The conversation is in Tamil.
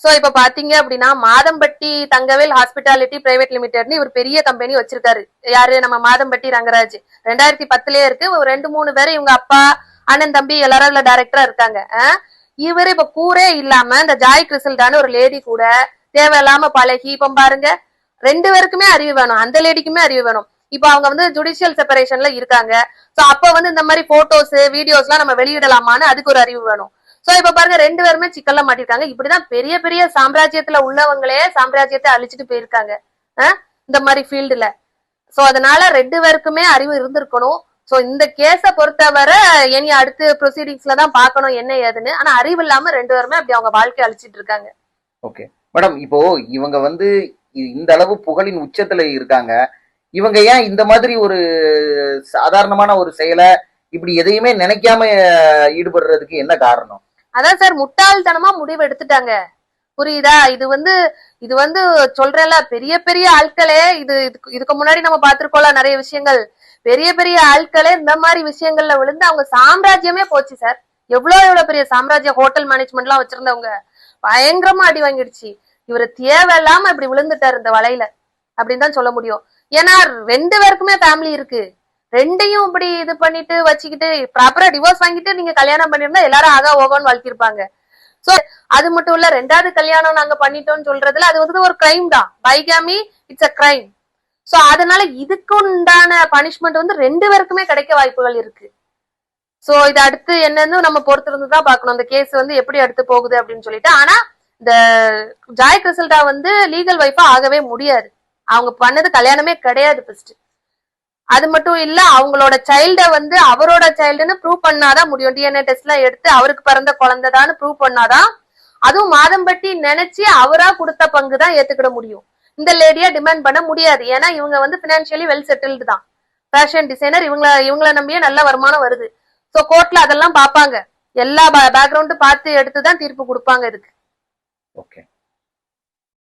சோ இப்ப பாத்தீங்க அப்படின்னா மாதம்பட்டி தங்கவேல் ஹாஸ்பிட்டாலிட்டி பிரைவேட் லிமிடெட்னு இவர் பெரிய கம்பெனி வச்சிருக்காரு. யாரு? நம்ம மாதம்பட்டி ரங்கராஜ். 2010லயே இருக்கு. ஒரு 2-3 பேர் இவங்க அப்பா அண்ணன் தம்பி எல்லாரும் இதுல டைரக்டரா இருக்காங்க. இவரு இப்ப கூரே இல்லாம இந்த ஜாய் கிறிசல்டான்னு ஒரு லேடி கூட தேவையில்லாம பழகி, இப்ப பாருங்க 2 பேருக்குமே அறிவு வேணும், அந்த லேடிக்குமே அறிவு வேணும். இப்ப அவங்க வந்து ஜுடிஷியல் செப்பரேஷன்ல இருக்காங்க. சோ அப்ப வந்து இந்த மாதிரி போட்டோஸ் வீடியோஸ் எல்லாம் நம்ம வெளியிடலாமான்னு அதுக்கு ஒரு அறிவு வேணும். சோ இப்ப பாருங்க 2 பேருமே சிக்கல்ல மாட்டிருக்காங்க. இப்படிதான் பெரிய பெரிய சாம்ராஜ்யத்துல உள்ளவங்களே சாம்ராஜ்யத்தை அழிச்சிட்டு போயிருக்காங்க இந்த மாதிரி ஃபீல்டுல. சோ அதனால 2 பேருக்குமே அறிவு இருந்திருக்கணும். சோ இந்த கேஸ பொறுத்தவரை இனி அடுத்து ப்ரொசீடிங்ஸ்ல தான் பாக்கணும் என்ன ஏதுன்னு. ஆனா அறிவு இல்லாம 2 பேருமே அப்படி அவங்க வாழ்க்கை அழிச்சிட்டு இருக்காங்க. ஓகே மேடம், இப்போ இவங்க வந்து இந்த அளவு புகழின் உச்சத்துல இருக்காங்க. இவங்க ஏன் இந்த மாதிரி ஒரு சாதாரணமான ஒரு செயலை இப்படி எதையுமே நினைக்காம ஈடுபடுறதுக்கு என்ன காரணம்? அதான் சார், முட்டாள்தனமா முடிவு எடுத்துட்டாங்க. புரியுதா? இது வந்து சொல்றேன்ல, பெரிய பெரிய ஆட்களே இதுக்கு முன்னாடி நம்ம பாத்துருக்கோம்ல நிறைய விஷயங்கள். பெரிய பெரிய ஆட்களே இந்த மாதிரி விஷயங்கள்ல விழுந்து அவங்க சாம்ராஜ்யமே போச்சு சார். எவ்வளவு பெரிய சாம்ராஜ்யம், ஹோட்டல் மேனேஜ்மெண்ட் எல்லாம் வச்சிருந்தவங்க பயங்கரமா அடி வாங்கிடுச்சு. இவரு தேவையில்லாம இப்படி விழுந்துட்டாரு இந்த வலையில அப்படின்னு தான் சொல்ல முடியும். ஏன்னா 2 பேருக்குமே ஃபேமிலி இருக்கு. 2யும் இப்படி இது பண்ணிட்டு வச்சுக்கிட்டு ப்ராப்பரா டிவோர்ஸ் வாங்கிட்டு நீங்க கல்யாணம் பண்ணிருந்தா எல்லாரும் ஆகா ஓகோன்னு வாழ்த்திருப்பாங்க. சோ அது மட்டும் இல்ல, 2வது கல்யாணம் நாங்க பண்ணிட்டோம்னு சொல்றதுல அது வந்து ஒரு கிரைம் தான். Bigamy it's a crime. So அதனால இதுக்கு உண்டான பனிஷ்மெண்ட் வந்து 2 பேருக்குமே கிடைக்க வாய்ப்புகள் இருக்கு. சோ இது அடுத்து என்னன்னு நம்ம பொறுத்திருந்துதான் பாக்கணும், இந்த கேஸ் வந்து எப்படி அடுத்து போகுது அப்படின்னு சொல்லிட்டு. ஆனா இந்த ஜாய் கிறிசல்டா வந்து லீகல் வைஃபா ஆகவே முடியாது. அவங்க பண்ணது கல்யாணமே கிடையாது ஃபர்ஸ்ட். அது மட்டும் இல்ல, அவங்களோட சைல்ட வந்து அவரோட சைல்டுன்னு ப்ரூவ் பண்ணாதான் முடியும். டிஎன்ஏ டெஸ்ட் எல்லாம் எடுத்து அவருக்கு பிறந்த குழந்தைதான்னு ப்ரூவ் பண்ணாதான், அதுவும் மாதம்பட்டி நினைச்சு அவரா கொடுத்த பங்கு தான் ஏத்துக்கிட முடியும். இந்த லேடியா டிமாண்ட் பண்ண முடியாது. ஏன்னா இவங்க வந்து பினான்சியலி வெல் செட்டில்டு தான், ஃபேஷன் டிசைனர். இவங்கள நம்பியே நல்ல வருமானம் வருது. சோ கோர்ட்ல அதெல்லாம் பாப்பாங்க, எல்லா பேக்ரவுண்டும் பார்த்து எடுத்துதான் தீர்ப்பு கொடுப்பாங்க இதுக்கு. ஓகே.